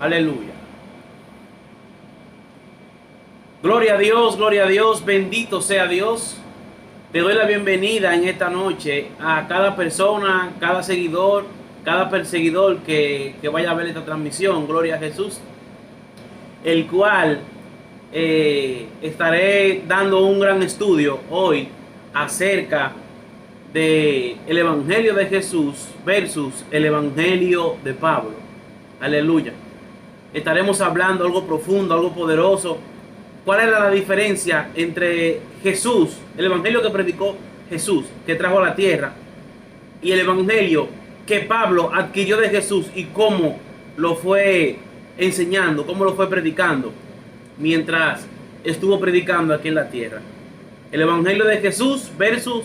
Aleluya. Gloria a Dios, bendito sea Dios. Te doy la bienvenida en esta noche a cada persona, cada seguidor, cada perseguidor que vaya a ver esta transmisión. Gloria a Jesús. El cual estaré dando un gran estudio hoy acerca de el Evangelio de Jesús versus el Evangelio de Pablo. Aleluya. Estaremos hablando algo profundo, algo poderoso. ¿Cuál era la diferencia entre Jesús, el Evangelio que predicó Jesús, que trajo a la tierra, y el Evangelio que Pablo adquirió de Jesús y cómo lo fue enseñando, cómo lo fue predicando mientras estuvo predicando aquí en la tierra? El Evangelio de Jesús versus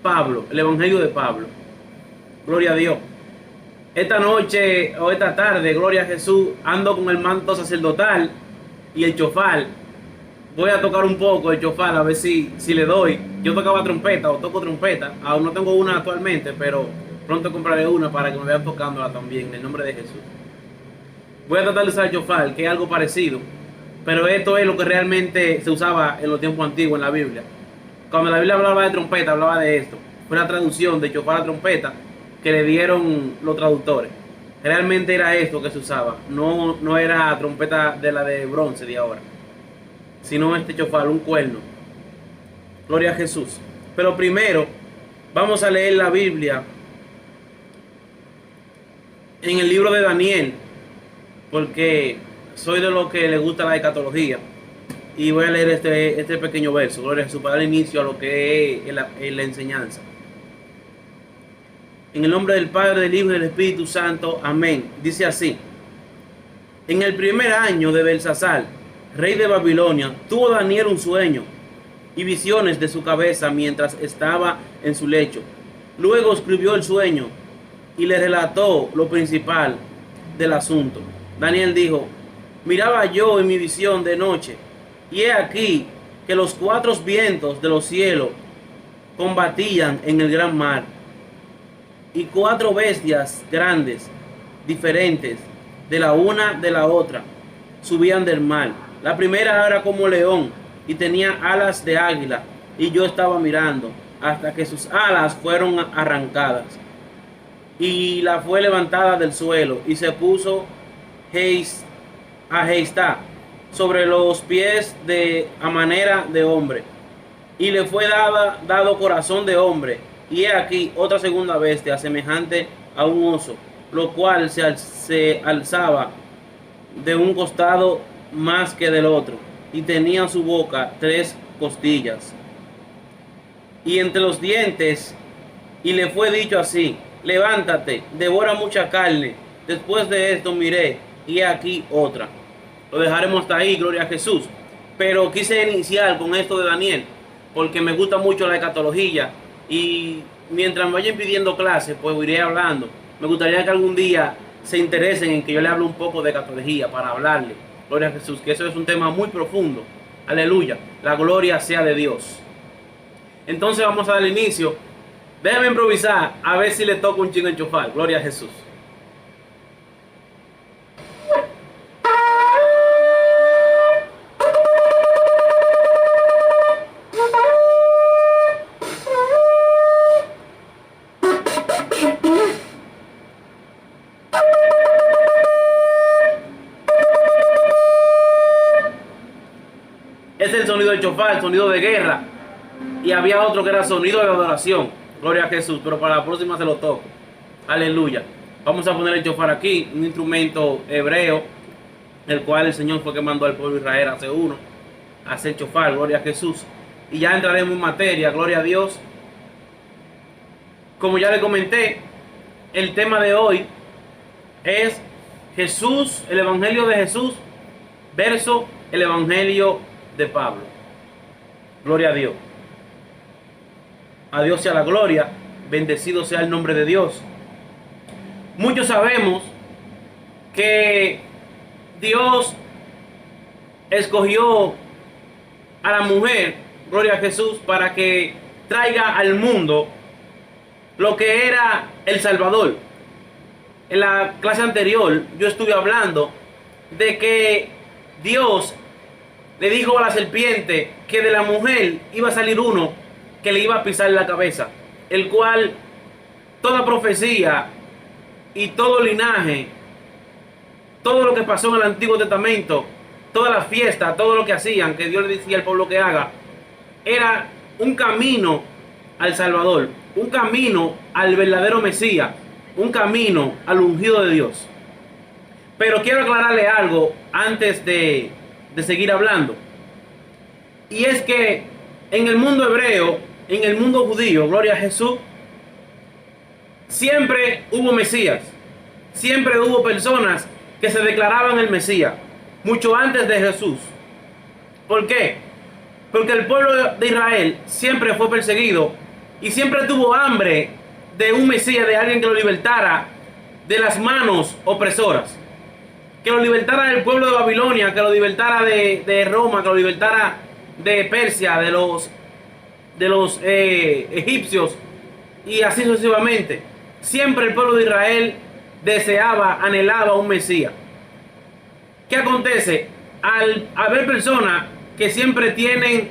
Pablo, el Evangelio de Pablo. Gloria a Dios. Esta noche o esta tarde, gloria a Jesús, ando con el manto sacerdotal y el chofar. Voy a tocar un poco el chofar a ver si le doy. Yo tocaba trompeta o toco trompeta. Aún no tengo una actualmente, pero pronto compraré una para que me vean tocándola también, en el nombre de Jesús. Voy a tratar de usar el chofar, que es algo parecido, pero esto es lo que realmente se usaba en los tiempos antiguos en la Biblia. Cuando la Biblia hablaba de trompeta, hablaba de esto. Fue una traducción de chofar a trompeta que le dieron los traductores. Realmente era esto que se usaba. No era trompeta de la de bronce de ahora, sino este chofar, un cuerno. Gloria a Jesús. Pero primero vamos a leer la Biblia en el libro de Daniel, porque soy de los que le gusta la escatología, y voy a leer este pequeño verso, gloria a Jesús, para dar inicio a lo que es la enseñanza. En el nombre del Padre, del Hijo y del Espíritu Santo, amén. Dice así: en el primer año de Belsasar, rey de Babilonia, tuvo Daniel un sueño y visiones de su cabeza mientras estaba en su lecho. Luego escribió el sueño y le relató lo principal del asunto. Daniel dijo: miraba yo en mi visión de noche, y he aquí que los cuatro vientos de los cielos combatían en el gran mar, y cuatro bestias grandes, diferentes de la una de la otra, subían del mar. La primera era como león y tenía alas de águila, y yo estaba mirando hasta que sus alas fueron arrancadas, y la fue levantada del suelo, y se puso a geistar sobre los pies a manera de hombre, y le fue dado corazón de hombre, y he aquí otra segunda bestia semejante a un oso, lo cual se alzaba de un costado más que del otro, y tenía en su boca 3 costillas y entre los dientes, y le fue dicho así: levántate, devora mucha carne. Después de esto miré, y aquí otra. Lo dejaremos hasta ahí, gloria a Jesús. Pero quise iniciar con esto de Daniel porque me gusta mucho la escatología, y mientras me vayan pidiendo clases, pues iré hablando. Me gustaría que algún día se interesen en que yo le hable un poco de escatología para hablarle, gloria a Jesús, que eso es un tema muy profundo. Aleluya, la gloria sea de Dios. Entonces vamos a dar inicio. Déjame improvisar a ver si le toco un chingo en chofar. Gloria a Jesús. Es el sonido del chofar, el sonido de guerra. Y había otro que era sonido de adoración. Gloria a Jesús, pero para la próxima se lo toco. Aleluya. Vamos a poner el chofar aquí, un instrumento hebreo, el cual el Señor fue que mandó al pueblo de Israel hace uno a hacer chofar. Gloria a Jesús. Y ya entraremos en materia. Gloria a Dios. Como ya le comenté, el tema de hoy es Jesús, el Evangelio de Jesús versus el Evangelio de Pablo. Gloria a Dios. A Dios sea la gloria, bendecido sea el nombre de Dios. Muchos sabemos que Dios escogió a la mujer, gloria a Jesús, para que traiga al mundo lo que era el Salvador. En la clase anterior yo estuve hablando de que Dios le dijo a la serpiente que de la mujer iba a salir uno que le iba a pisar la cabeza, el cual toda profecía y todo linaje, todo lo que pasó en el Antiguo Testamento, toda la fiesta, todo lo que hacían, que Dios le decía al pueblo que haga, era un camino al Salvador, un camino al verdadero Mesías, un camino al ungido de Dios. Pero quiero aclararle algo antes de seguir hablando. Y es que en el mundo hebreo, en el mundo judío, gloria a Jesús, siempre hubo Mesías. Siempre hubo personas que se declaraban el Mesías, mucho antes de Jesús. ¿Por qué? Porque el pueblo de Israel siempre fue perseguido y siempre tuvo hambre de un Mesías, de alguien que lo libertara de las manos opresoras, que lo libertara del pueblo de Babilonia, que lo libertara de Roma, que lo libertara de Persia, de los egipcios, y así sucesivamente. Siempre el pueblo de Israel deseaba, anhelaba un Mesías. ¿Qué acontece? Al haber personas que siempre tienen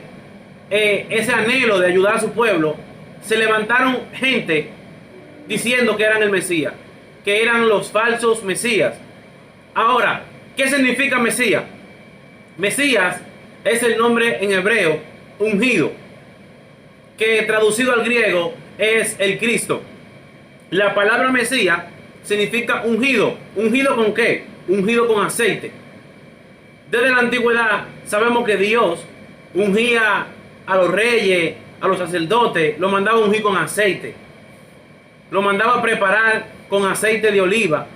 ese anhelo de ayudar a su pueblo, se levantaron gente diciendo que eran el Mesías, que eran los falsos Mesías. Ahora, ¿qué significa Mesías? Mesías es el nombre en hebreo ungido, que traducido al griego es el Cristo. La palabra Mesías significa ungido. ¿Ungido con qué? Ungido con aceite. Desde la antigüedad sabemos que Dios ungía a los reyes, a los sacerdotes, lo mandaba a ungir con aceite. Lo mandaba a preparar con aceite de oliva.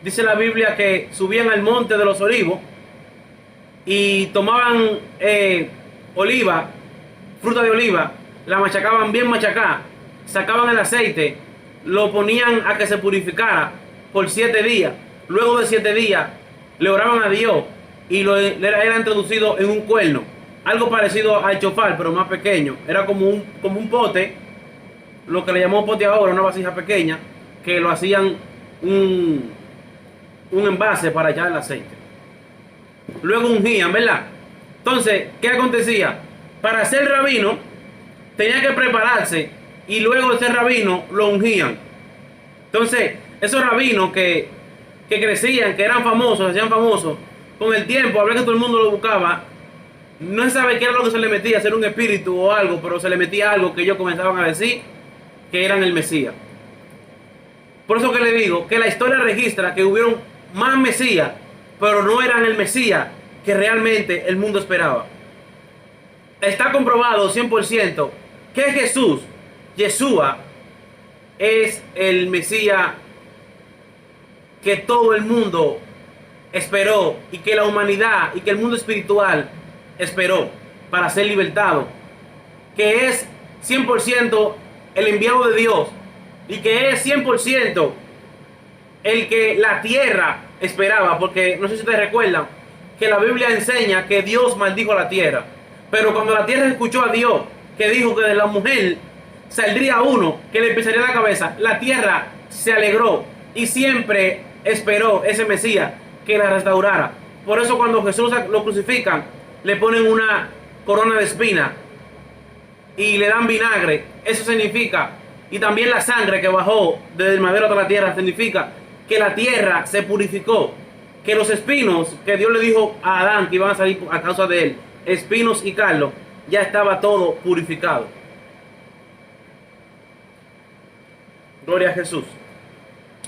Dice la Biblia que subían al monte de los olivos y tomaban oliva, fruta de oliva, la machacaban bien machacada, sacaban el aceite, lo ponían a que se purificara por 7 días. Luego de 7 días le oraban a Dios y era introducido en un cuerno, algo parecido al chofar pero más pequeño. Era como un pote, lo que le llamamos pote ahora, una vasija pequeña, que lo hacían un envase para echar el aceite. Luego ungían, ¿verdad? Entonces, ¿qué acontecía? Para ser rabino tenía que prepararse y luego de ser rabino lo ungían. Entonces, esos rabinos que crecían, que eran famosos, se hacían famosos, con el tiempo, a ver que todo el mundo lo buscaba, no se sabe qué era lo que se le metía, ser un espíritu o algo, pero se le metía algo que ellos comenzaban a decir que eran el Mesías. Por eso que le digo que la historia registra que hubieron más Mesías, pero no eran el Mesías que realmente el mundo esperaba. Está comprobado 100% que Jesús, Yeshua, es el Mesías que todo el mundo esperó y que la humanidad y que el mundo espiritual esperó para ser libertado, que es 100% el enviado de Dios y que es 100% el que la tierra esperaba, porque no sé si ustedes recuerdan que la Biblia enseña que Dios maldijo a la tierra, pero cuando la tierra escuchó a Dios que dijo que de la mujer saldría uno que le pisaría la cabeza, la tierra se alegró y siempre esperó ese Mesías que la restaurara. Por eso cuando Jesús lo crucifican, le ponen una corona de espina y le dan vinagre. Eso significa, y también la sangre que bajó desde el madero hasta la tierra, significa que la tierra se purificó, que los espinos que Dios le dijo a Adán que iban a salir a causa de él, espinos y carlos, ya estaba todo purificado. Gloria a Jesús.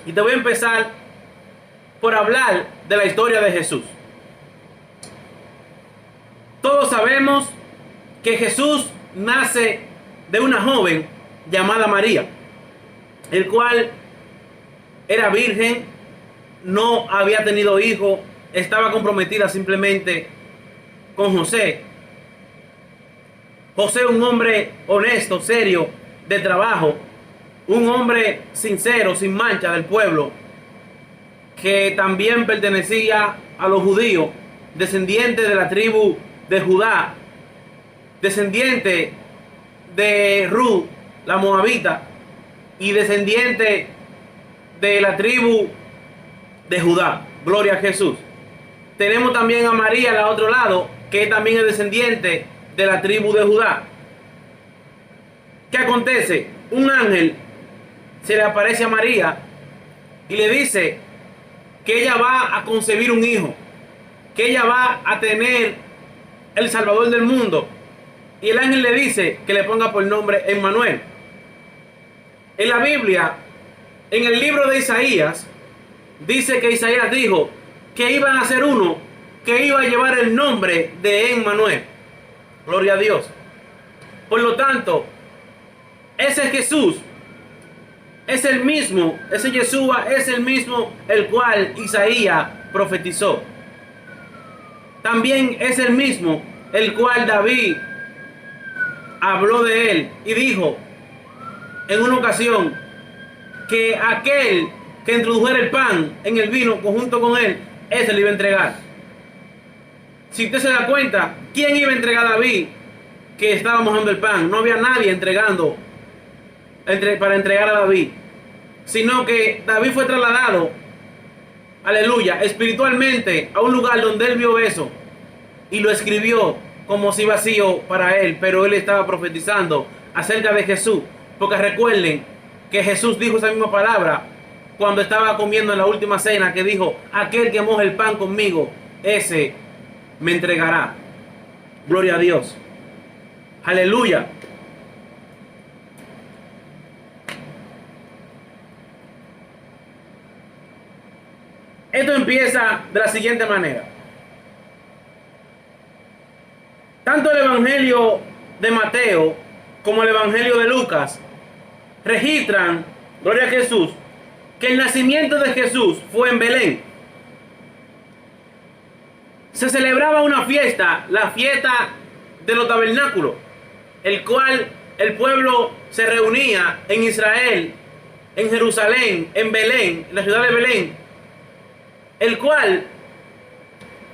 Y te voy a empezar por hablar de la historia de Jesús. Todos sabemos que Jesús nace de una joven llamada María, el cual era virgen, no había tenido hijo, estaba comprometida simplemente con José. José, un hombre honesto, serio, de trabajo, un hombre sincero, sin mancha del pueblo, que también pertenecía a los judíos, descendiente de la tribu de Judá, descendiente de Ruth, la moabita, y descendiente de la tribu de Judá. Gloria a Jesús. Tenemos también a María al otro lado, que también es descendiente de la tribu de Judá. ¿Qué acontece? Un ángel se le aparece a María y le dice que ella va a concebir un hijo, que ella va a tener el Salvador del mundo. Y el ángel le dice que le ponga por nombre Emmanuel. En la Biblia, en el libro de Isaías, dice que Isaías dijo que iba a ser uno que iba a llevar el nombre de Emmanuel. Gloria a Dios. Por lo tanto, ese Jesús es el mismo, ese Yeshua es el mismo el cual Isaías profetizó. También es el mismo el cual David habló de él y dijo en una ocasión que aquel que introdujera el pan en el vino junto con él, ese le iba a entregar. Si usted se da cuenta, ¿quién iba a entregar a David que estaba mojando el pan? No había nadie entregando para entregar a David, sino que David fue trasladado, aleluya, espiritualmente a un lugar donde él vio eso y lo escribió como si vacío para él, pero él estaba profetizando acerca de Jesús, porque recuerden que Jesús dijo esa misma palabra cuando estaba comiendo en la última cena, que dijo: aquel que moje el pan conmigo, ese me entregará. Gloria a Dios, aleluya. Esto empieza de la siguiente manera. Tanto el Evangelio de Mateo como el Evangelio de Lucas registran, gloria a Jesús, que el nacimiento de Jesús fue en Belén. Se celebraba una fiesta, la fiesta de los tabernáculos, el cual el pueblo se reunía en Israel, en Jerusalén, en Belén, en la ciudad de Belén, el cual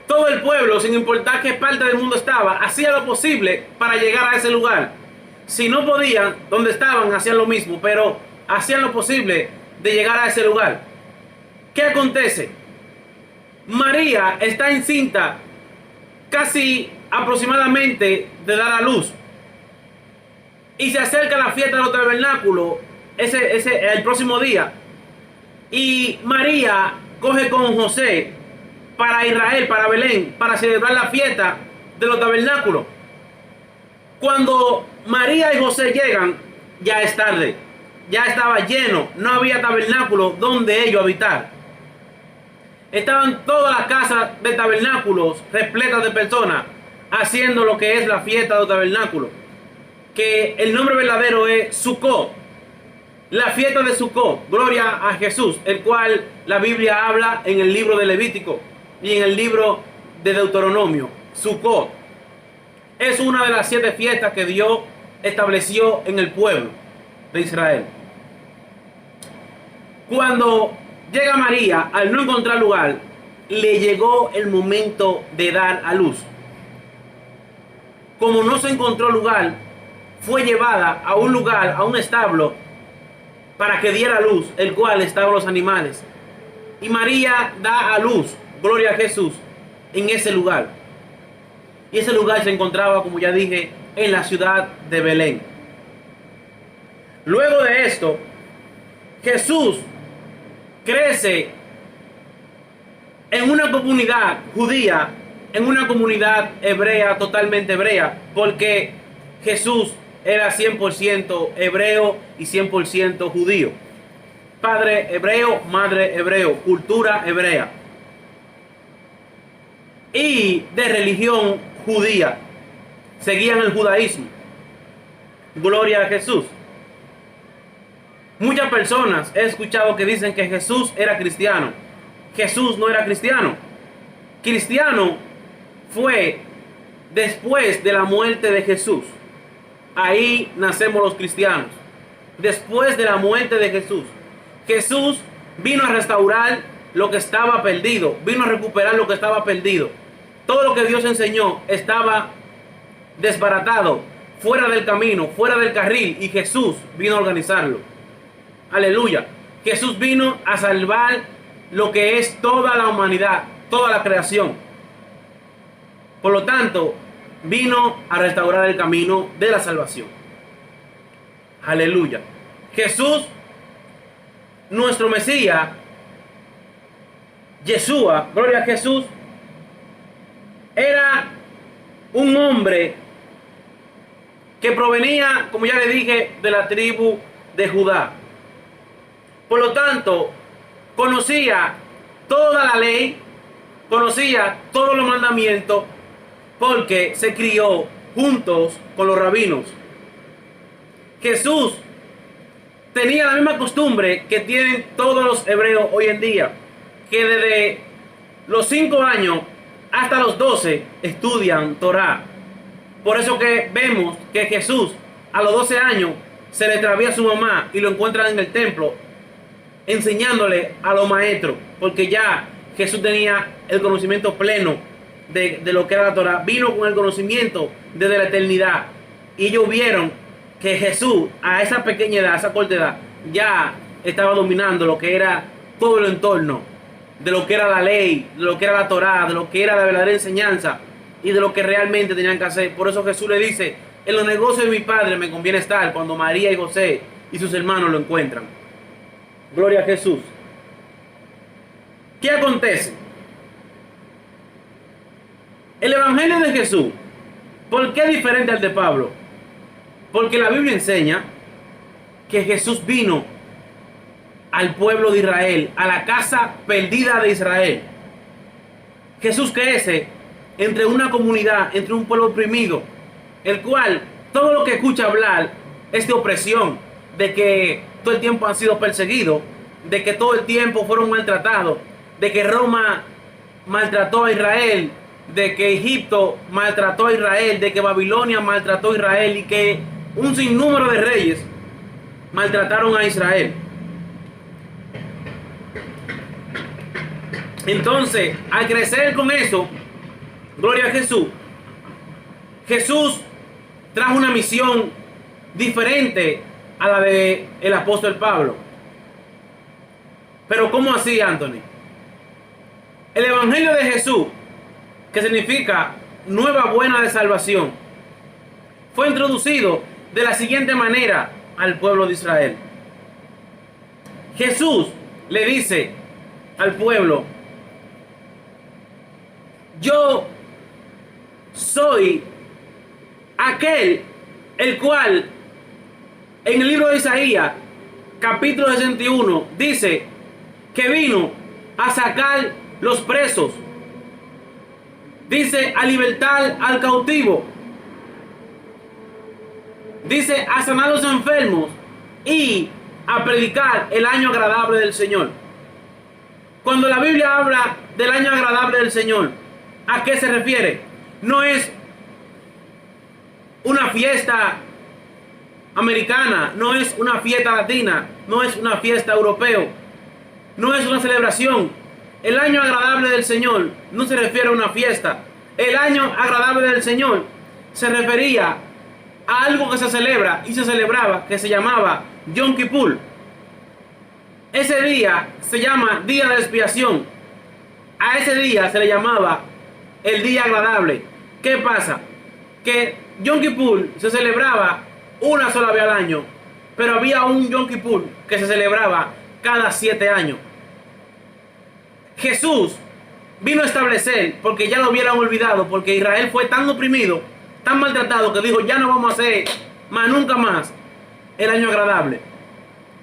todo el pueblo, sin importar qué parte del mundo estaba, hacía lo posible para llegar a ese lugar. Si no podían, donde estaban, hacían lo mismo, pero hacían lo posible de llegar a ese lugar. ¿Qué acontece? María está encinta casi aproximadamente de dar a luz. Y se acerca la fiesta de los tabernáculos el próximo día. Y María coge con José para Israel, para Belén, para celebrar la fiesta de los tabernáculos. Cuando María y José llegan, ya es tarde, ya estaba lleno, no había tabernáculo donde ellos habitar. Estaban todas las casas de tabernáculos repletas de personas haciendo lo que es la fiesta de los tabernáculos, que el nombre verdadero es Sukkot, la fiesta de Sukkot. Gloria a Jesús, el cual la Biblia habla en el libro de Levítico y en el libro de Deuteronomio. Sukkot es una de las 7 fiestas que Dios estableció en el pueblo de Israel. Cuando llega María, al no encontrar lugar, le llegó el momento de dar a luz. Como no se encontró lugar, fue llevada a un lugar, a un establo, para que diera luz, el cual estaban los animales. Y María da a luz, gloria a Jesús, en ese lugar. Y ese lugar se encontraba, como ya dije, en la ciudad de Belén. Luego de esto, Jesús crece en una comunidad judía, en una comunidad hebrea, totalmente hebrea, porque Jesús era 100% hebreo y 100% judío. Padre hebreo, madre hebreo, cultura hebrea. Y de religión judía. Seguían el judaísmo. Gloria a Jesús. Muchas personas he escuchado que dicen que Jesús era cristiano. Jesús no era cristiano. Cristiano fue después de la muerte de Jesús. Ahí nacemos los cristianos. Después de la muerte de Jesús. Jesús vino a restaurar lo que estaba perdido. Vino a recuperar lo que estaba perdido. Todo lo que Dios enseñó estaba desbaratado, fuera del camino, fuera del carril. Y Jesús vino a organizarlo. Aleluya. Jesús vino a salvar lo que es toda la humanidad, toda la creación. Por lo tanto, vino a restaurar el camino de la salvación. Aleluya. Jesús, nuestro Mesías, Yeshua, gloria a Jesús, era un hombre que provenía, como ya le dije, de la tribu de Judá. Por lo tanto, conocía toda la ley, conocía todos los mandamientos, porque se crió juntos con los rabinos. Jesús tenía la misma costumbre que tienen todos los hebreos hoy en día, que desde los 5 años hasta los 12 estudian Torah. Por eso que vemos que Jesús a los 12 años se le extravía a su mamá y lo encuentran en el templo enseñándole a los maestros, porque ya Jesús tenía el conocimiento pleno de lo que era la Torah. Vino con el conocimiento desde la eternidad, y ellos vieron que Jesús a esa pequeña edad, a esa corta edad, ya estaba dominando lo que era todo el entorno, de lo que era la ley, de lo que era la Torah, de lo que era la verdadera enseñanza y de lo que realmente tenían que hacer. Por eso Jesús le dice: en los negocios de mi Padre me conviene estar cuando María y José y sus hermanos lo encuentran. Gloria a Jesús. ¿Qué acontece? El Evangelio de Jesús, ¿por qué es diferente al de Pablo? Porque la Biblia enseña que Jesús vino al pueblo de Israel, a la casa perdida de Israel. Jesús crece entre una comunidad, entre un pueblo oprimido, el cual todo lo que escucha hablar es de opresión, de que todo el tiempo han sido perseguidos, de que todo el tiempo fueron maltratados, de que Roma maltrató a Israel, de que Egipto maltrató a Israel, de que Babilonia maltrató a Israel y que un sinnúmero de reyes maltrataron a Israel. Entonces, al crecer con eso, gloria a Jesús, Jesús trajo una misión diferente a la de el apóstol Pablo. Pero ¿cómo así, Anthony? El Evangelio de Jesús, que significa nueva buena de salvación, fue introducido de la siguiente manera al pueblo de Israel. Jesús le dice al pueblo: yo soy aquel el cual en el libro de Isaías capítulo 61 dice que vino a sacar los presos, dice a libertar al cautivo, dice a sanar a los enfermos y a predicar el año agradable del Señor. Cuando la Biblia habla del año agradable del Señor, ¿a qué se refiere? No es una fiesta americana, no es una fiesta latina, no es una fiesta europea, no es una celebración. El año agradable del Señor no se refiere a una fiesta. El año agradable del Señor se refería a algo que se celebra y se celebraba, que se llamaba Yom Kippur. Ese día se llama día de expiación. A ese día se le llamaba el día agradable. ¿Qué pasa? Que Yom Kippur se celebraba una sola vez al año, pero había un Yom Kippur que se celebraba cada 7 años. Jesús vino a establecer, porque ya lo hubieran olvidado, porque Israel fue tan oprimido, tan maltratado, que dijo: ya no vamos a hacer más nunca más el año agradable.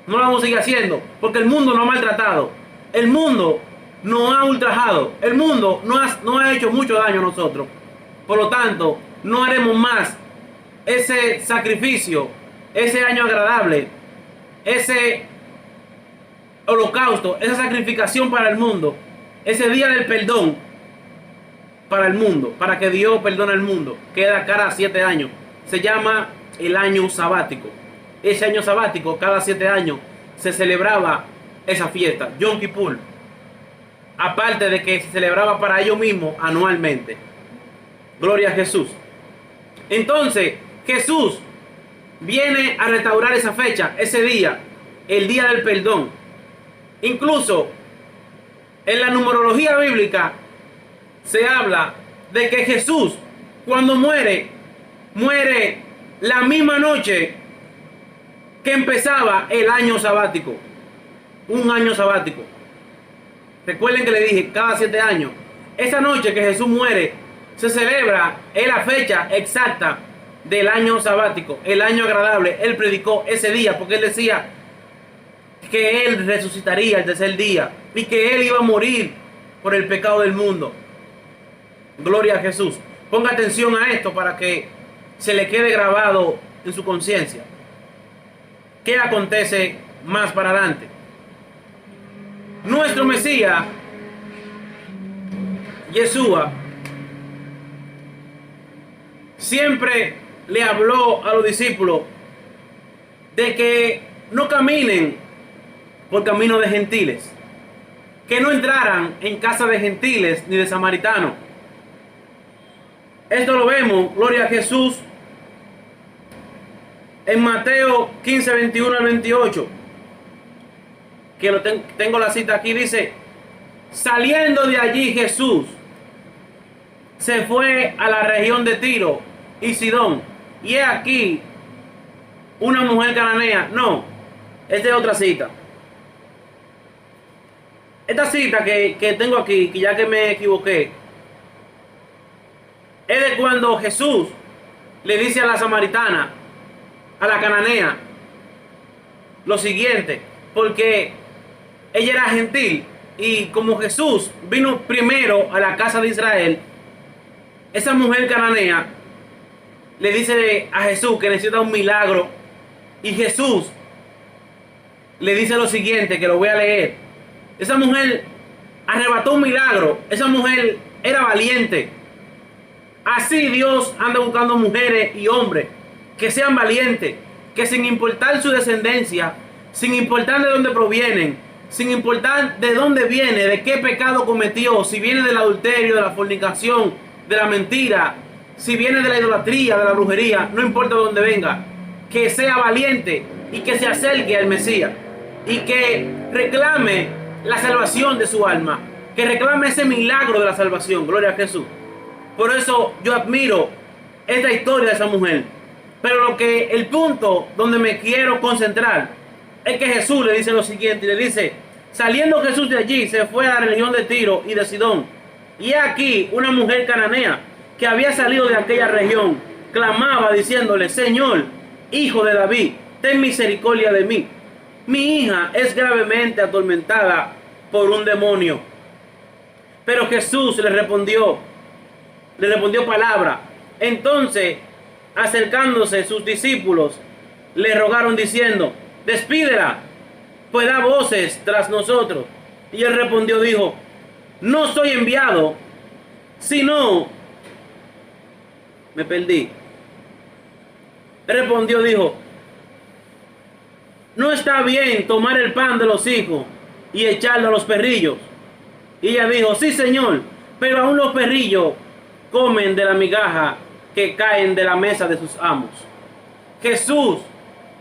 No lo vamos a seguir haciendo, porque el mundo nos ha maltratado, el mundo nos ha ultrajado, el mundo no ha hecho mucho daño a nosotros. Por lo tanto, no haremos más ese sacrificio, ese año agradable, ese holocausto, esa sacrificación para el mundo, ese día del perdón para el mundo, para que Dios perdone al mundo. Queda cada 7 años. Se llama el año sabático. Ese año sabático, cada 7 años, se celebraba esa fiesta, Yom Kippur. Aparte de que se celebraba para ellos mismos anualmente. Gloria a Jesús. Entonces, Jesús viene a restaurar esa fecha, ese día, el día del perdón. Incluso en la numerología bíblica se habla de que Jesús, cuando muere la misma noche que empezaba el año sabático. Un año sabático. Recuerden que le dije, cada 7 años. Esa noche que Jesús muere, se celebra, es la fecha exacta del año sabático, el año agradable. Él predicó ese día porque él decía que él resucitaría el tercer día y que él iba a morir por el pecado del mundo. Gloria a Jesús. Ponga atención a esto para que se le quede grabado en su conciencia. ¿Qué acontece más para adelante? Nuestro Mesías, Yeshua, siempre le habló a los discípulos de que no caminen por camino de gentiles, que no entraran en casa de gentiles ni de samaritanos. Esto lo vemos, gloria a Jesús, en Mateo 15, 21 al 28, que tengo la cita aquí, dice: saliendo de allí Jesús se fue a la región de Tiro y Sidón, y he aquí una mujer cananea. No, esta es otra cita. Esta cita que tengo aquí, que ya que me equivoqué, es de cuando Jesús le dice a la samaritana, a la cananea, lo siguiente, porque ella era gentil, y como Jesús vino primero a la casa de Israel, esa mujer cananea le dice a Jesús que necesita un milagro, y Jesús le dice lo siguiente, que lo voy a leer. Esa mujer arrebató un milagro, esa mujer era valiente. Así Dios anda buscando mujeres y hombres que sean valientes, que sin importar su descendencia, sin importar de dónde provienen, sin importar de dónde viene, de qué pecado cometió, si viene del adulterio, de la fornicación, de la mentira, si viene de la idolatría, de la brujería, no importa de dónde venga, que sea valiente y que se acerque al Mesías y que reclame la salvación de su alma, que reclame ese milagro de la salvación. Gloria a Jesús. Por eso yo admiro esta historia de esa mujer. Pero el punto donde me quiero concentrar es que Jesús le dice lo siguiente, y le dice: saliendo Jesús de allí, se fue a la región de Tiro y de Sidón. Y he aquí una mujer cananea que había salido de aquella región, clamaba diciéndole: Señor, hijo de David, ten misericordia de mí. Mi hija es gravemente atormentada por un demonio. Pero Jesús le respondió palabra. Entonces, acercándose sus discípulos, le rogaron diciendo: despídela, pues da voces tras nosotros. Y él respondió, dijo: no soy enviado, sino... Me perdí. Respondió, dijo: no está bien tomar el pan de los hijos y echarlo a los perrillos. Y ella dijo: sí, Señor, pero aún los perrillos comen de la migaja que caen de la mesa de sus amos. Jesús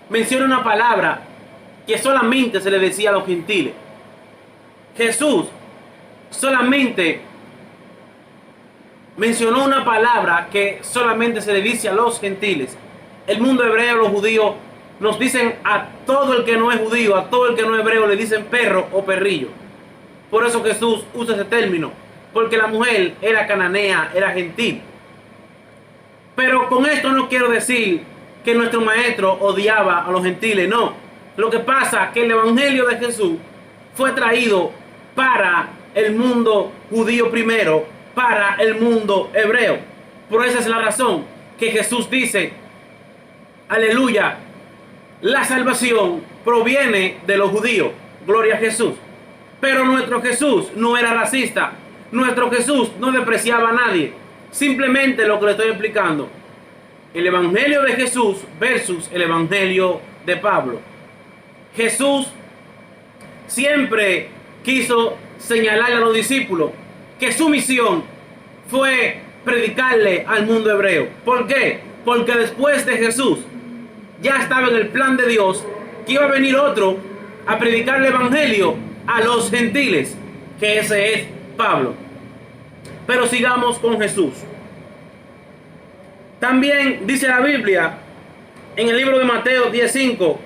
menciona una palabra que solamente se le decía a los gentiles. Jesús solamente mencionó una palabra que solamente se le dice a los gentiles. El mundo hebreo, los judíos, nos dicen a todo el que no es judío, a todo el que no es hebreo, le dicen perro o perrillo. Por eso Jesús usa ese término, porque la mujer era cananea, era gentil. Pero con esto no quiero decir que nuestro maestro odiaba a los gentiles, no. Lo que pasa es que el evangelio de Jesús fue traído para el mundo judío primero, para el mundo hebreo. Por esa es la razón que Jesús dice, aleluya, la salvación proviene de los judíos, gloria a Jesús. Pero nuestro Jesús no era racista, nuestro Jesús no despreciaba a nadie. Simplemente lo que le estoy explicando, el evangelio de Jesús versus el evangelio de Pablo. Jesús siempre quiso señalarle a los discípulos que su misión fue predicarle al mundo hebreo. ¿Por qué? Porque después de Jesús ya estaba en el plan de Dios que iba a venir otro a predicar el evangelio a los gentiles, que ese es Pablo. Pero sigamos con Jesús. También dice la Biblia en el libro de Mateo 10:5,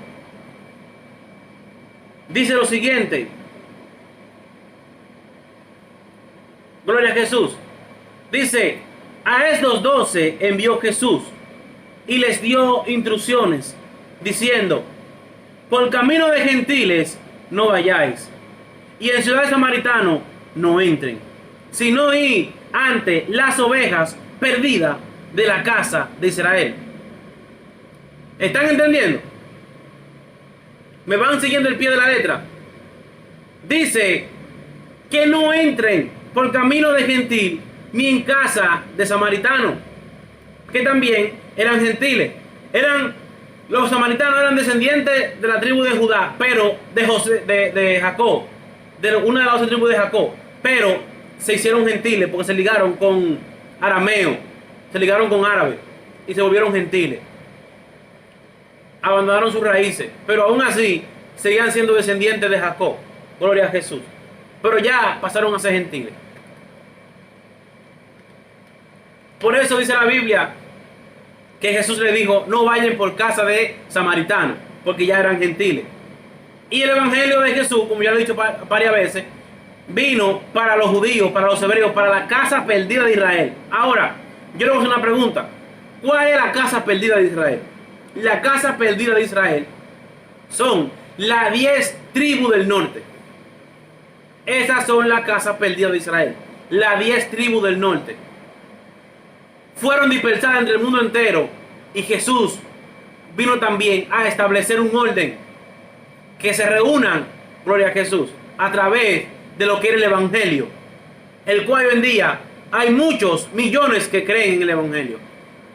dice lo siguiente. Gloria a Jesús. Dice: a estos 12 envió Jesús y les dio instrucciones, diciendo: por camino de gentiles no vayáis, y en ciudad de samaritanos no entren, sino id ante las ovejas perdidas de la casa de Israel. ¿Están entendiendo? ¿Me van siguiendo el pie de la letra? Dice que no entren por camino de gentil ni en casa de samaritano, que también eran gentiles. Los samaritanos eran descendientes de la tribu de Judá, pero de Jacob, de una de las 12 tribus de Jacob, pero se hicieron gentiles porque se ligaron con arameo, se ligaron con árabes y se volvieron gentiles. Abandonaron sus raíces, pero aún así seguían siendo descendientes de Jacob. Gloria a Jesús. Pero ya pasaron a ser gentiles. Por eso dice la Biblia que Jesús le dijo: no vayan por casa de samaritanos, porque ya eran gentiles. Y el evangelio de Jesús, como ya lo he dicho varias veces, vino para los judíos, para los hebreos, para la casa perdida de Israel. Ahora, yo le voy a hacer una pregunta. ¿Cuál es la casa perdida de Israel? La casa perdida de Israel son las 10 tribus del norte. Esas son las casas perdidas de Israel. Las 10 tribus del norte fueron dispersadas entre el mundo entero, y Jesús vino también a establecer un orden, que se reúnan, gloria a Jesús, a través de lo que era el evangelio, el cual hoy en día hay muchos millones que creen en el evangelio.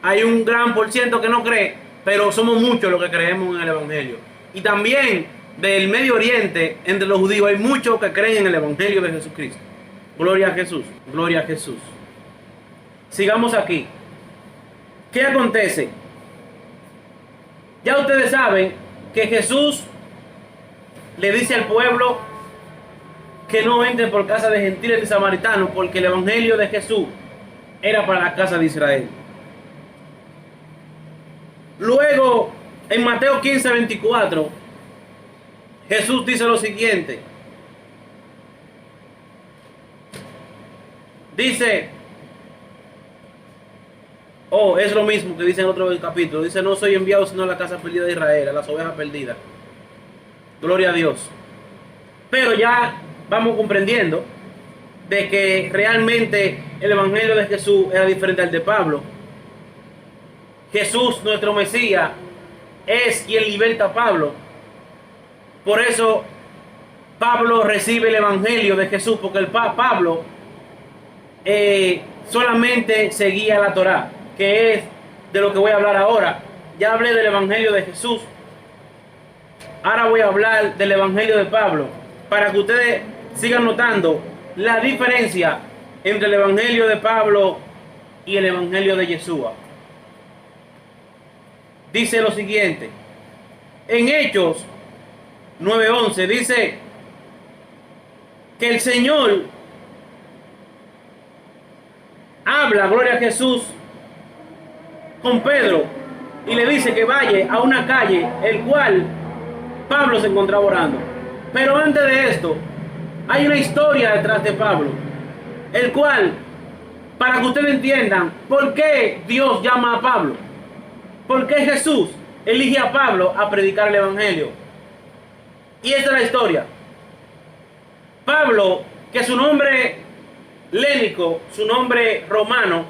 Hay un gran por ciento que no cree, pero somos muchos los que creemos en el evangelio. Y también del Medio Oriente, entre los judíos, hay muchos que creen en el evangelio de Jesucristo. Gloria a Jesús, gloria a Jesús. Sigamos aquí. ¿Qué acontece? Ya ustedes saben que Jesús le dice al pueblo que no entren por casa de gentiles y samaritanos, porque el evangelio de Jesús era para la casa de Israel. Luego, en Mateo 15:24, Jesús dice lo siguiente. Dice, es lo mismo que dice en otro capítulo. Dice: no soy enviado sino a la casa perdida de Israel, a las ovejas perdidas. Gloria a Dios. Pero ya vamos comprendiendo de que realmente el evangelio de Jesús era diferente al de Pablo. Jesús, nuestro Mesías, es quien liberta a Pablo. Por eso Pablo recibe el evangelio de Jesús, porque Pablo solamente seguía la Torá, que es de lo que voy a hablar ahora. Ya hablé del evangelio de Jesús. Ahora voy a hablar del evangelio de Pablo, para que ustedes sigan notando la diferencia entre el evangelio de Pablo y el evangelio de Yeshua. Dice lo siguiente. En Hechos 9:11 dice que el Señor habla, gloria a Jesús, con Pedro, y le dice que vaya a una calle el cual Pablo se encontraba orando. Pero antes de esto hay una historia detrás de Pablo, el cual, para que ustedes entiendan por qué Dios llama a Pablo, por qué Jesús elige a Pablo a predicar el evangelio. Y esta es la historia. Pablo, que su nombre lénico, su nombre romano,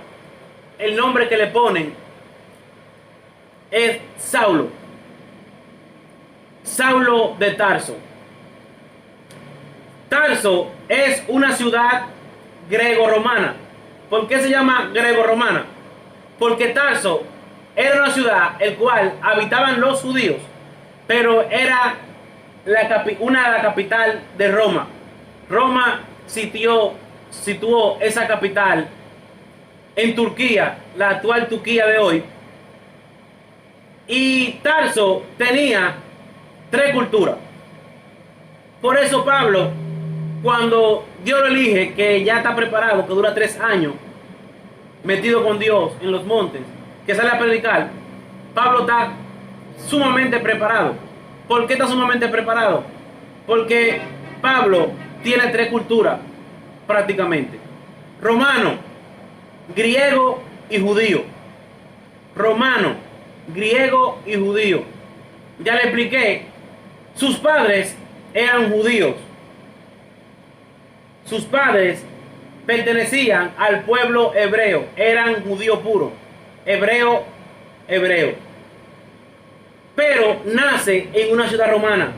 el nombre que le ponen es Saulo. Saulo de Tarso. Tarso es una ciudad grego-romana. ¿Por qué se llama grego-romana? Porque Tarso era una ciudad el cual habitaban los judíos, pero era una de las capital de Roma. Roma situó esa capital en Turquía, la actual Turquía de hoy. Y Tarso tenía 3 culturas. Por eso Pablo cuando Dios lo elige, que ya está preparado, que dura 3 años, metido con Dios en los montes, que sale a predicar, Pablo está sumamente preparado. ¿Por qué está sumamente preparado? Porque Pablo tiene 3 culturas prácticamente: romano, griego y judío. Romano, griego y judío. Ya le expliqué, sus padres eran judíos. Sus padres pertenecían al pueblo hebreo, eran judío puro, hebreo. Pero nace en una ciudad romana.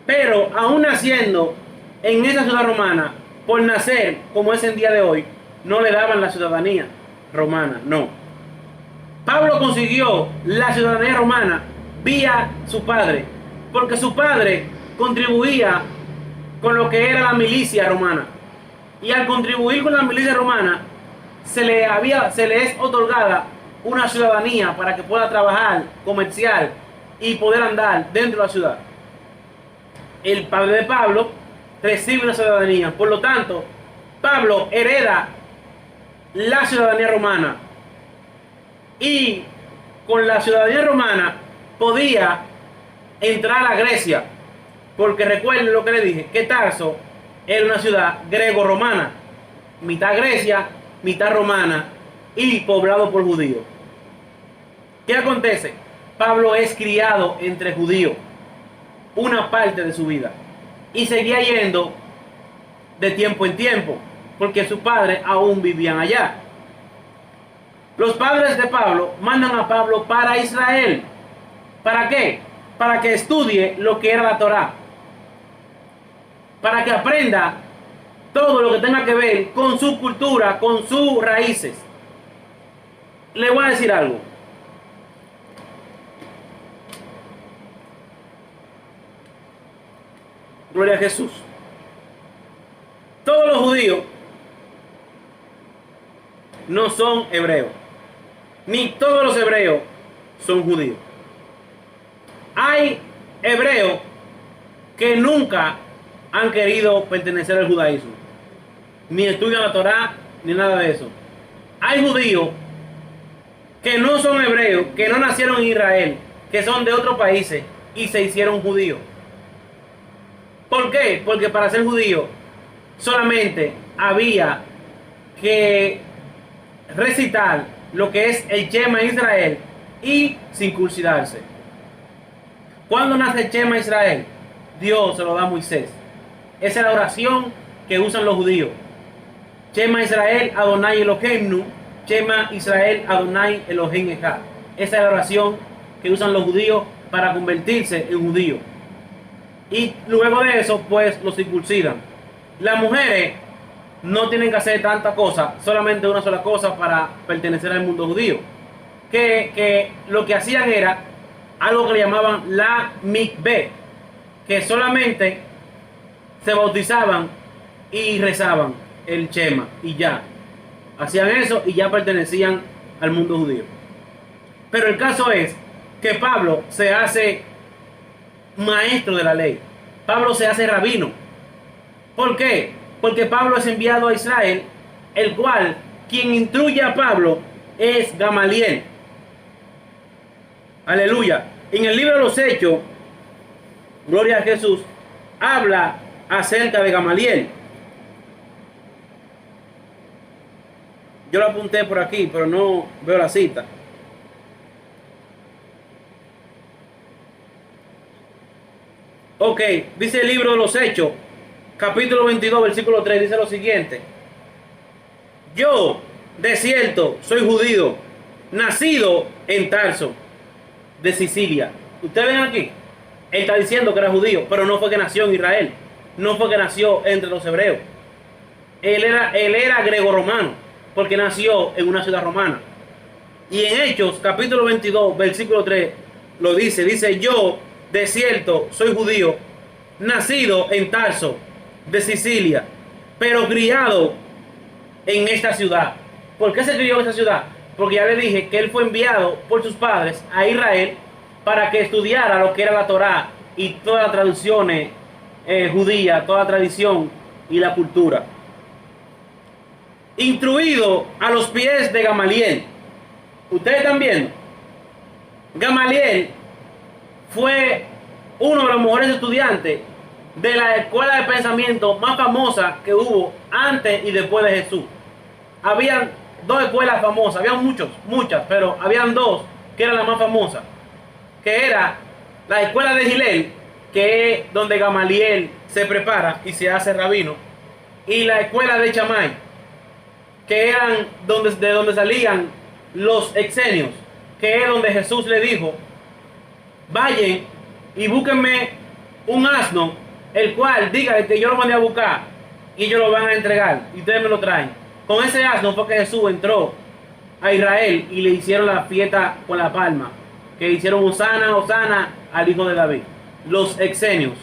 Pero aún naciendo en esa ciudad romana, por nacer como es en día de hoy, no le daban la ciudadanía romana, no. Pablo consiguió la ciudadanía romana vía su padre, porque su padre contribuía con lo que era la milicia romana. Y al contribuir con la milicia romana, se le es otorgada una ciudadanía para que pueda trabajar, comerciar y poder andar dentro de la ciudad. El padre de Pablo recibe una ciudadanía, por lo tanto, Pablo hereda la ciudadanía romana, y con la ciudadanía romana podía entrar a Grecia, porque recuerden lo que le dije, que Tarso era una ciudad grego-romana, mitad Grecia, mitad romana, y poblado por judíos. ¿Qué acontece? Pablo es criado entre judíos una parte de su vida, y seguía yendo de tiempo en tiempo, porque sus padres aún vivían allá. Los padres de Pablo mandan a Pablo para Israel. ¿Para qué? Para que estudie lo que era la Torá, para que aprenda todo lo que tenga que ver con su cultura, con sus raíces. Le voy a decir algo. Gloria a Jesús. Todos los judíos no son hebreos, ni todos los hebreos son judíos. Hay hebreos que nunca han querido pertenecer al judaísmo, ni estudian la Torá, ni nada de eso. Hay judíos que no son hebreos, que no nacieron en Israel, que son de otros países y se hicieron judíos. ¿Por qué? Porque para ser judío solamente había que recitar lo que es el Shema Israel y circuncidarse. ¿Cuándo nace el Shema Israel? Dios se lo da a Moisés. Esa es la oración que usan los judíos. Shema Israel Adonai Eloheinu, Shema Israel Adonai Elohim Echad. Esa es la oración que usan los judíos para convertirse en judíos. Y luego de eso, pues, los circuncidan. Las mujeres no tienen que hacer tanta cosa, solamente una sola cosa para pertenecer al mundo judío. Que lo que hacían era algo que le llamaban la mikveh, que solamente se bautizaban y rezaban el Shema y ya. Hacían eso y ya pertenecían al mundo judío. Pero el caso es que Pablo se hace maestro de la ley. Pablo se hace rabino. ¿Por qué? Porque Pablo es enviado a Israel, el cual quien instruye a Pablo es Gamaliel. Aleluya. En el libro de los Hechos, gloria a Jesús, habla acerca de Gamaliel. Yo lo apunté por aquí, pero no veo la cita. Ok, dice el libro de los Hechos, capítulo 22, versículo 3, dice lo siguiente: yo, de cierto, soy judío, nacido en Tarso, de Sicilia. Ustedes ven aquí, él está diciendo que era judío, pero no fue que nació en Israel, no fue que nació entre los hebreos. Él era grego-romano, porque nació en una ciudad romana. Y en Hechos, capítulo 22, versículo 3, lo dice, yo, de cierto, soy judío, nacido en Tarso, de Sicilia, pero criado en esta ciudad. ¿Por qué se crió en esta ciudad? Porque ya le dije que él fue enviado por sus padres a Israel para que estudiara lo que era la Torá y todas las traducciones judía, toda la tradición y la cultura. Instruido a los pies de Gamaliel. Ustedes están viendo. Gamaliel fue uno de los mejores estudiantes de la escuela de pensamiento más famosa que hubo antes y después de Jesús. Habían dos escuelas famosas, habían muchas, pero habían dos que eran las más famosas, que era la escuela de Hillel, que es donde Gamaliel se prepara y se hace rabino, y la escuela de Shammai, que eran de donde salían los exenios, que es donde Jesús le dijo: vayan y búsquenme un asno, el cual diga que yo lo mandé a buscar, y ellos lo van a entregar, y ustedes me lo traen. Con ese asno fue que Jesús entró a Israel y le hicieron la fiesta con la palma, que hicieron Hosana, Hosana al hijo de David, los exenios.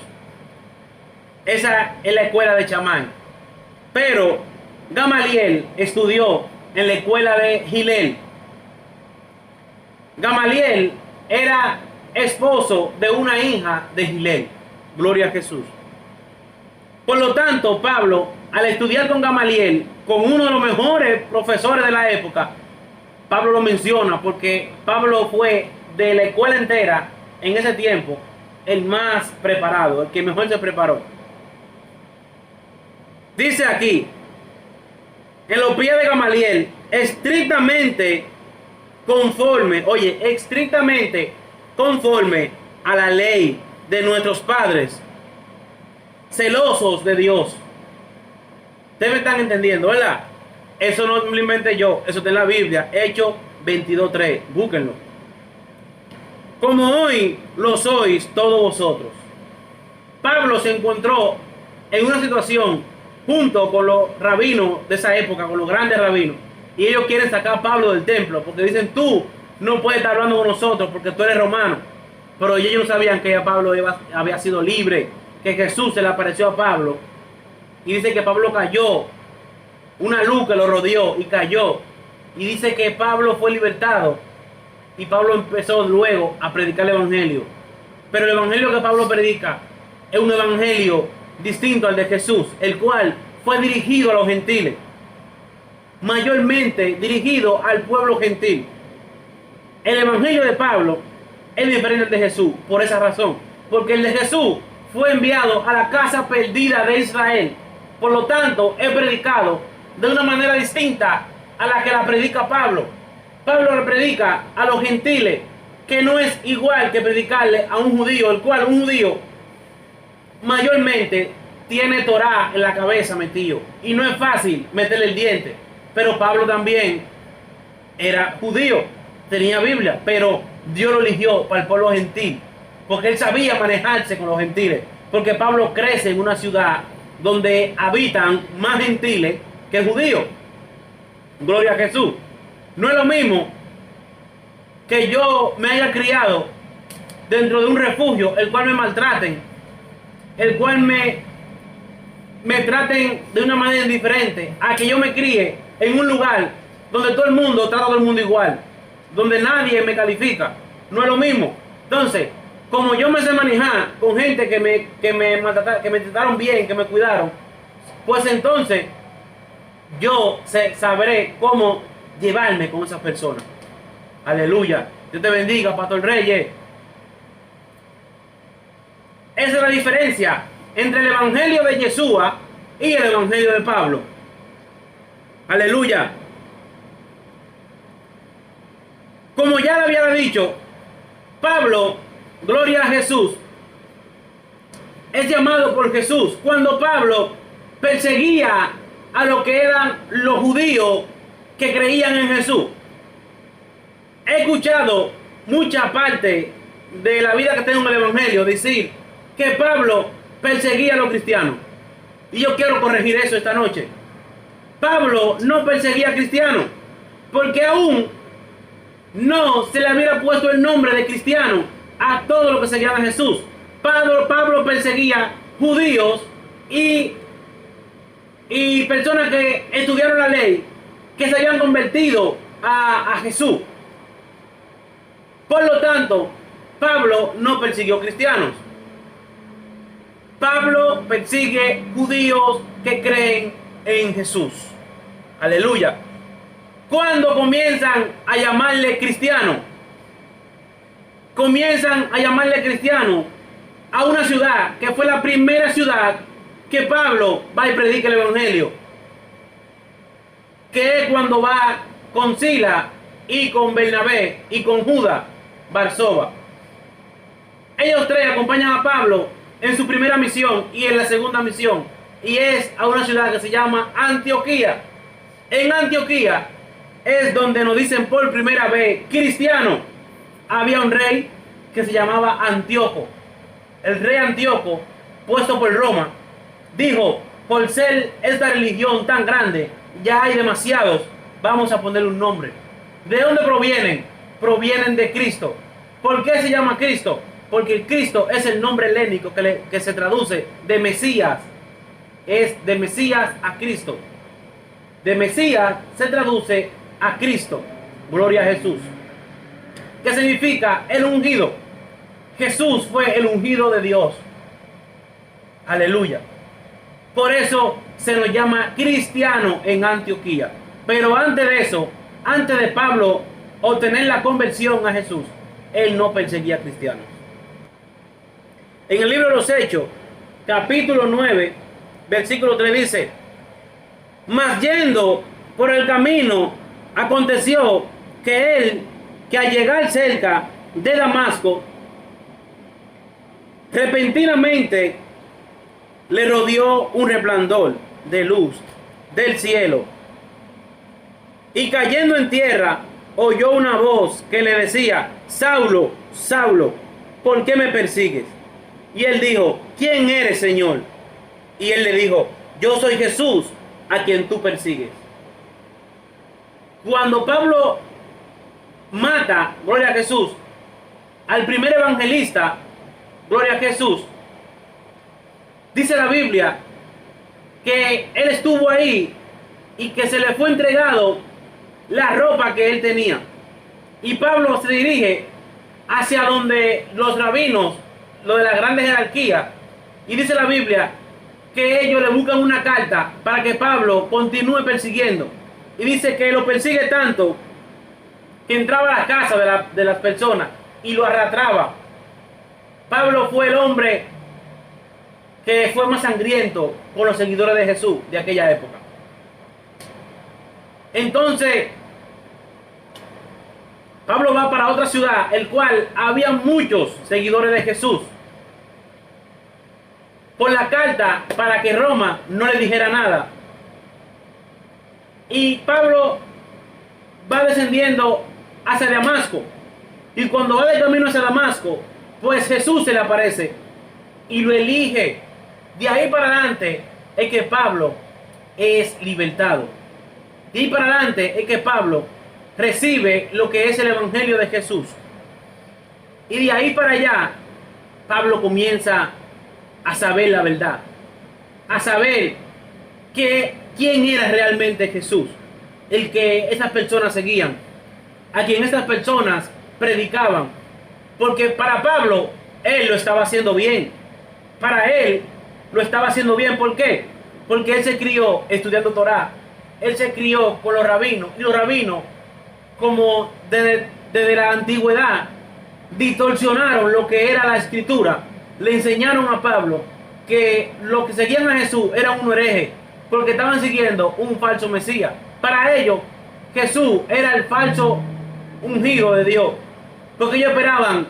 Esa es la escuela de Shammai. Pero Gamaliel estudió en la escuela de Hillel. Gamaliel era esposo de una hija de Hillel. Gloria a Jesús. Por lo tanto, Pablo, al estudiar con Gamaliel, con uno de los mejores profesores de la época, Pablo lo menciona porque Pablo fue de la escuela entera en ese tiempo el más preparado, el que mejor se preparó. Dice aquí, en los pies de Gamaliel, estrictamente conforme a la ley de nuestros padres, celosos de Dios. Ustedes me están entendiendo, ¿verdad? Eso no lo inventé yo, eso está en la Biblia, Hechos 22:3, búsquenlo. Como hoy lo sois todos vosotros. Pablo se encontró en una situación junto con los rabinos de esa época, con los grandes rabinos, y ellos quieren sacar a Pablo del templo, porque dicen: tú no puedes estar hablando con nosotros porque tú eres romano. Pero ellos no sabían que Pablo había sido libre, que Jesús se le apareció a Pablo, y dice que Pablo cayó, una luz que lo rodeó y cayó, y dice que Pablo fue libertado, y Pablo empezó luego a predicar el evangelio. Pero el evangelio que Pablo predica es un evangelio distinto al de Jesús, el cual fue dirigido a los gentiles, mayormente dirigido al pueblo gentil. El evangelio de Pablo es diferente al de Jesús por esa razón, porque el de Jesús fue enviado a la casa perdida de Israel. Por lo tanto, es predicado de una manera distinta a la que la predica Pablo. Pablo le predica a los gentiles, que no es igual que predicarle a un judío, el cual un judío mayormente tiene Torá en la cabeza metido, y no es fácil meterle el diente. Pero Pablo también era judío, tenía Biblia, pero Dios lo eligió para el pueblo gentil, porque él sabía manejarse con los gentiles, porque Pablo crece en una ciudad donde habitan más gentiles que judíos. Gloria a Jesús. No es lo mismo que yo me haya criado dentro de un refugio, el cual me maltraten, el cual me traten de una manera diferente, a que yo me críe en un lugar donde todo el mundo trata a todo el mundo igual, donde nadie me califica. No es lo mismo. Entonces, como yo me sé manejar con gente que me maltrataron, que me trataron bien, que me cuidaron, pues entonces yo sabré cómo llevarme con esas personas. Aleluya. Dios te bendiga, Pastor Reyes. Esa es la diferencia entre el evangelio de Yeshua y el evangelio de Pablo. Aleluya. Como ya le había dicho, Pablo, gloria a Jesús, es llamado por Jesús. Cuando Pablo perseguía a lo que eran los judíos que creían en Jesús. He escuchado mucha parte de la vida que tengo en el evangelio decir que Pablo perseguía a los cristianos, y yo quiero corregir eso esta noche. Pablo no perseguía a cristianos, porque aún no se le había puesto el nombre de cristiano a todo lo que seguían a Jesús. Pablo perseguía judíos y personas que estudiaron la ley, que se habían convertido a Jesús. Por lo tanto, Pablo no persiguió cristianos. Pablo Pablo persigue judíos que creen en Jesús. Aleluya. ¿Cuándo comienzan a llamarle cristiano? Comienzan a llamarle cristiano a una ciudad que fue la primera ciudad que Pablo va y predica el evangelio, que es cuando va con Sila y con Bernabé y con Judas, Barsaba. Ellos tres acompañan a Pablo en su primera misión y en la segunda misión, y es a una ciudad que se llama Antioquía. En Antioquía es donde nos dicen por primera vez cristiano. Había un rey que se llamaba Antíoco. El rey Antíoco, puesto por Roma, dijo: por ser esta religión tan grande, ya hay demasiados, vamos a ponerle un nombre. ¿De dónde provienen? Provienen de Cristo. ¿Por qué se llama Cristo? Porque Cristo es el nombre helénico que se traduce de Mesías. Es de Mesías a Cristo. De Mesías se traduce a Cristo. Gloria a Jesús. ¿Qué significa? El ungido. Jesús fue el ungido de Dios. Aleluya. Por eso se nos llama cristiano en Antioquía. Pero antes de eso, antes de Pablo obtener la conversión a Jesús, él no perseguía cristianos. En el libro de los Hechos, capítulo 9, versículo 3 dice: mas yendo por el camino, aconteció que al llegar cerca de Damasco, repentinamente le rodeó un resplandor de luz del cielo, y cayendo en tierra oyó una voz que le decía: Saulo, Saulo, ¿por qué me persigues? Y él dijo: ¿quién eres, Señor? Y él le dijo: yo soy Jesús, a quien tú persigues. Cuando Pablo mata, gloria a Jesús, al primer evangelista, gloria a Jesús, dice la Biblia que él estuvo ahí y que se le fue entregado la ropa que él tenía. Y Pablo se dirige hacia donde los rabinos, lo de la grande jerarquía, y dice la Biblia que ellos le buscan una carta para que Pablo continúe persiguiendo. Y dice que lo persigue tanto que entraba a la casa de las personas y lo arrastraba. Pablo fue el hombre que fue más sangriento con los seguidores de Jesús de aquella época. Entonces Pablo va para otra ciudad, el cual había muchos seguidores de Jesús, por la carta para que Roma no le dijera nada. Y Pablo va descendiendo hacia Damasco, y cuando va de camino hacia Damasco, pues Jesús se le aparece y lo elige. De ahí para adelante es que Pablo es libertado. De ahí para adelante es que Pablo recibe lo que es el evangelio de Jesús. Y de ahí para allá Pablo comienza a saber la verdad, a saber quién era realmente Jesús, el que esas personas seguían, a quien esas personas predicaban. Porque para Pablo, él lo estaba haciendo bien. Para él lo estaba haciendo bien. ¿Por qué? Porque él se crió estudiando Torá. Él se crió con los rabinos. Y los rabinos, como desde la antigüedad, distorsionaron lo que era la escritura. Le enseñaron a Pablo que los que seguían a Jesús eran un hereje, porque estaban siguiendo un falso Mesías. Para ellos, Jesús era el falso ungido de Dios, porque ellos esperaban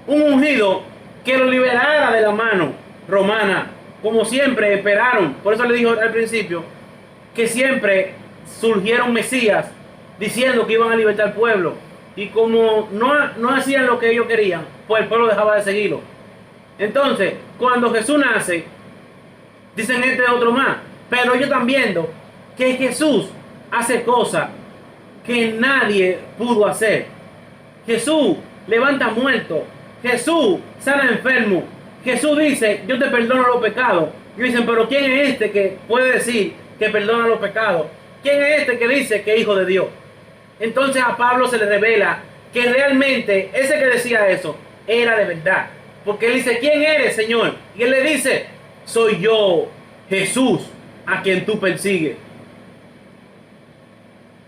un ungido que lo liberara de la mano romana, como siempre esperaron. Por eso le dijo al principio que siempre surgieron Mesías diciendo que iban a libertar al pueblo, y como no hacían lo que ellos querían, pues el pueblo dejaba de seguirlo. Entonces, cuando Jesús nace, dicen este otro más, pero ellos están viendo que Jesús hace cosas que nadie pudo hacer. Jesús levanta muertos, Jesús sana enfermos, Jesús dice: yo te perdono los pecados. Y dicen: pero ¿quién es este que puede decir que perdona los pecados? ¿Quién es este que dice que es hijo de Dios? Entonces a Pablo se le revela que realmente ese que decía eso era de verdad, porque él dice: ¿quién eres, Señor? Y él le dice: soy yo, Jesús, a quien tú persigues.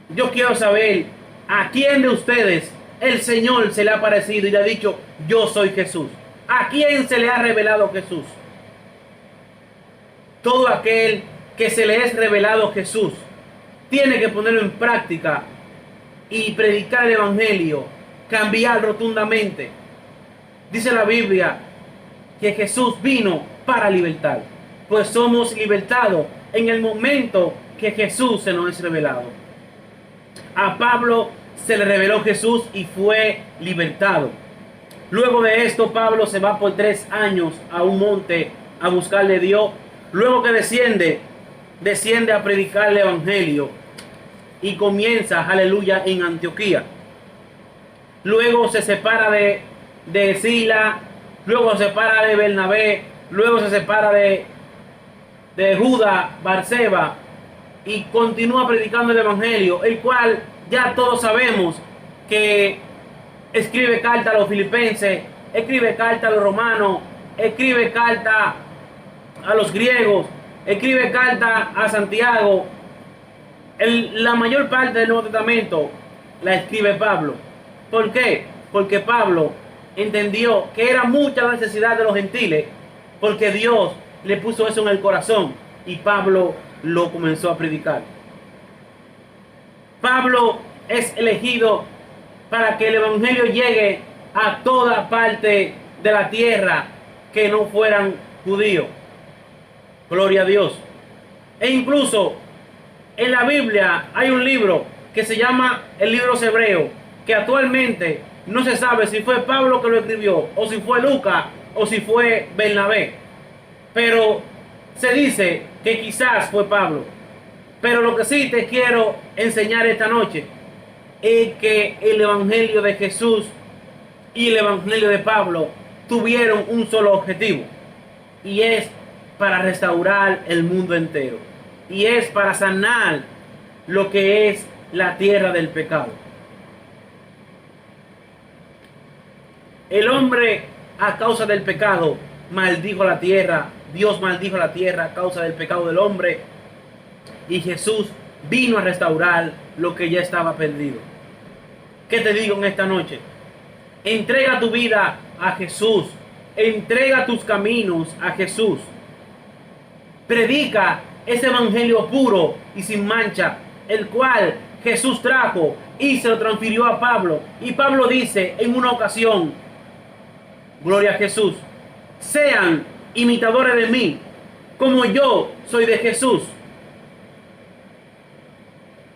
Yo quiero saber a quién de ustedes el Señor se le ha aparecido y le ha dicho, yo soy Jesús. ¿A quién se le ha revelado Jesús? Todo aquel que se le es revelado Jesús tiene que ponerlo en práctica y predicar el evangelio, cambiar rotundamente. Dice la Biblia que Jesús vino para libertar, pues somos libertados en el momento que Jesús se nos es revelado. A Pablo se le reveló Jesús y fue libertado. Luego de esto, Pablo se va por 3 años a un monte a buscarle a Dios. Luego que desciende a predicar el evangelio y comienza, aleluya, en Antioquía. Luego se separa de Sila, luego se separa de Bernabé, luego se separa de Judas, Barseba, y continúa predicando el evangelio, el cual ya todos sabemos que escribe carta a los filipenses, escribe carta a los romanos, escribe carta a los griegos, escribe carta a Santiago. La mayor parte del Nuevo Testamento la escribe Pablo. ¿Por qué? Porque Pablo entendió que era mucha la necesidad de los gentiles, porque Dios le puso eso en el corazón y Pablo lo comenzó a predicar. Pablo es elegido para que el evangelio llegue a toda parte de la tierra que no fueran judíos. Gloria a Dios. E incluso en la Biblia hay un libro que se llama el libro de Hebreos, que actualmente no se sabe si fue Pablo que lo escribió, o si fue Lucas, o si fue Bernabé. Pero se dice que quizás fue Pablo. Pero lo que sí te quiero enseñar esta noche es que el evangelio de Jesús y el evangelio de Pablo tuvieron un solo objetivo, y es para restaurar el mundo entero, y es para sanar lo que es la tierra del pecado. El hombre, a causa del pecado, maldijo la tierra. Dios maldijo la tierra a causa del pecado del hombre, y Jesús vino a restaurar lo que ya estaba perdido. ¿Qué te digo en esta noche? Entrega tu vida a Jesús, entrega tus caminos a Jesús, predica ese evangelio puro y sin mancha, el cual Jesús trajo y se lo transfirió a Pablo. Y Pablo dice en una ocasión, gloria a Jesús, sean imitadores de mí, como yo soy de Jesús.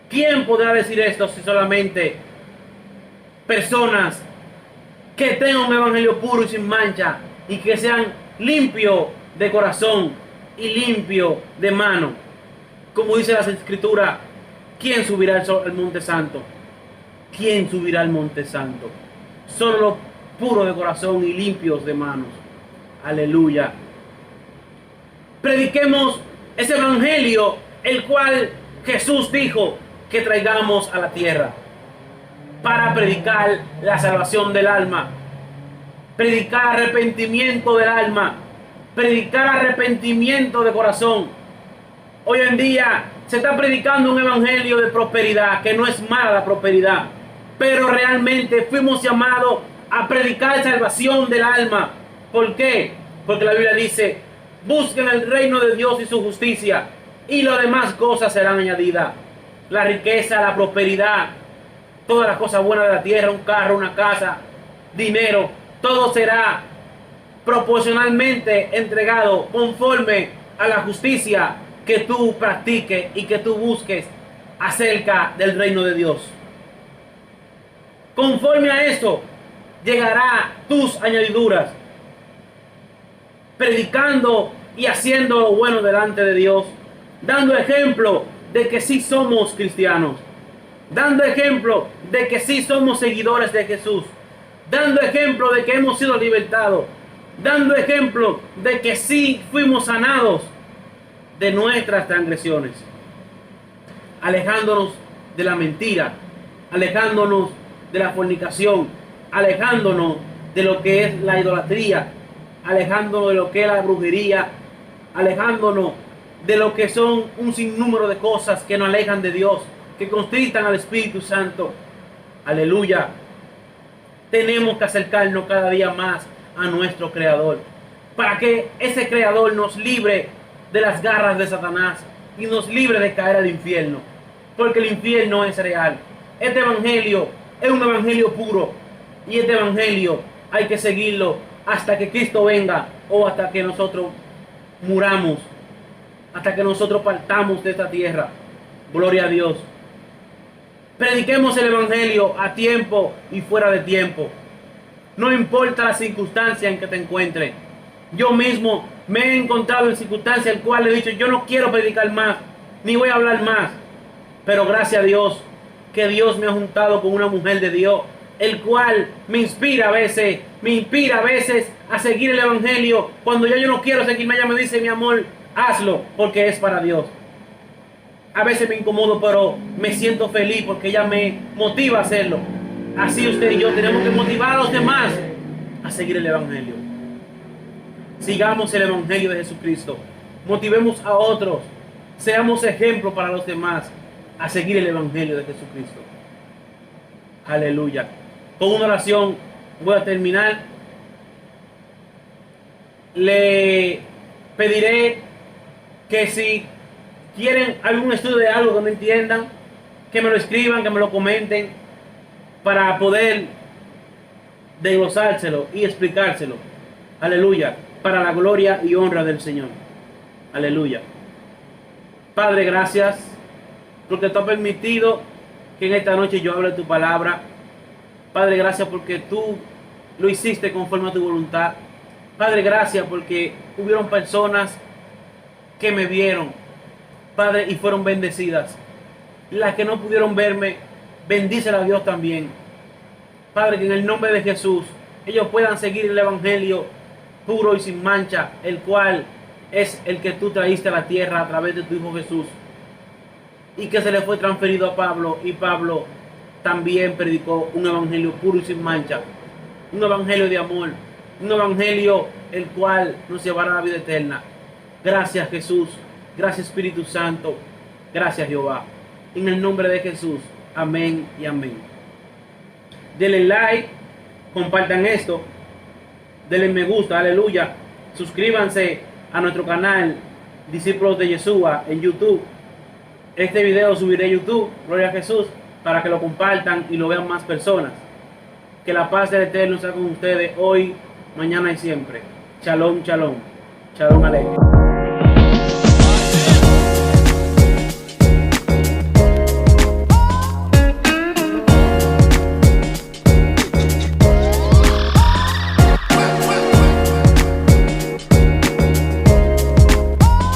¿Quién podrá decir esto si solamente personas que tengan un evangelio puro y sin mancha, y que sean limpios de corazón y limpios de mano? Como dice la Escritura, ¿quién subirá al monte santo? ¿Quién subirá al monte santo? Solo los puros de corazón y limpios de manos. Aleluya. Prediquemos ese evangelio, el cual Jesús dijo que traigamos a la tierra, para predicar la salvación del alma, predicar arrepentimiento del alma, predicar arrepentimiento de corazón. Hoy en día se está predicando un evangelio de prosperidad, que no es mala la prosperidad, pero realmente fuimos llamados a predicar salvación del alma. ¿Por qué? Porque la Biblia dice, busquen el reino de Dios y su justicia, y las demás cosas serán añadidas. La riqueza, la prosperidad, todas las cosas buenas de la tierra, un carro, una casa, dinero, todo será proporcionalmente entregado conforme a la justicia que tú practiques y que tú busques acerca del reino de Dios. Conforme a esto llegará tus añadiduras, predicando y haciendo lo bueno delante de Dios, dando ejemplo de que sí somos cristianos, dando ejemplo de que sí somos seguidores de Jesús, dando ejemplo de que hemos sido libertados, dando ejemplo de que sí fuimos sanados de nuestras transgresiones, alejándonos de la mentira, alejándonos de la fornicación, alejándonos de lo que es la idolatría, alejándonos de lo que es la brujería, alejándonos de lo que son un sinnúmero de cosas que nos alejan de Dios, que constritan al Espíritu Santo. Aleluya. Tenemos que acercarnos cada día más a nuestro Creador, para que ese Creador nos libre de las garras de Satanás y nos libre de caer al infierno, porque el infierno es real. Este evangelio es un evangelio puro, y este evangelio hay que seguirlo hasta que Cristo venga, o hasta que nosotros muramos, hasta que nosotros partamos de esta tierra. Gloria a Dios. Prediquemos el evangelio a tiempo y fuera de tiempo. No importa la circunstancia en que te encuentres. Yo mismo me he encontrado en circunstancias en las cuales he dicho, yo no quiero predicar más, ni voy a hablar más. Pero gracias a Dios, que Dios me ha juntado con una mujer de Dios, el cual me inspira a veces a seguir el evangelio. Cuando ya yo no quiero seguirme, ella me dice, mi amor, hazlo, porque es para Dios. A veces me incomodo, pero me siento feliz porque ella me motiva a hacerlo. Así usted y yo tenemos que motivar a los demás a seguir el evangelio. Sigamos el evangelio de Jesucristo. Motivemos a otros. Seamos ejemplo para los demás a seguir el evangelio de Jesucristo. Aleluya. Con una oración voy a terminar. Le pediré que si quieren algún estudio de algo que no entiendan, que me lo escriban, que me lo comenten, para poder desglosárselo y explicárselo. Aleluya. Para la gloria y honra del Señor. Aleluya. Padre, gracias porque tú has permitido que en esta noche yo hable tu palabra. Padre, gracias porque tú lo hiciste conforme a tu voluntad. Padre, gracias porque hubieron personas que me vieron, Padre, y fueron bendecidas. Las que no pudieron verme, bendícela a Dios también. Padre, que en el nombre de Jesús ellos puedan seguir el evangelio puro y sin mancha, el cual es el que tú traíste a la tierra a través de tu Hijo Jesús, y que se le fue transferido a Pablo, y Pablo también predicó un evangelio puro y sin mancha, un evangelio de amor, un evangelio el cual nos llevará a la vida eterna. Gracias, Jesús. Gracias, Espíritu Santo. Gracias, Jehová. En el nombre de Jesús. Amén y amén. Denle like, compartan esto, denle me gusta, aleluya. Suscríbanse a nuestro canal Discípulos de Yeshua en YouTube. Este video subiré a YouTube, gloria a Jesús, para que lo compartan y lo vean más personas. Que la paz del Eterno sea con ustedes hoy, mañana y siempre. Shalom, shalom. Shalom aleluya.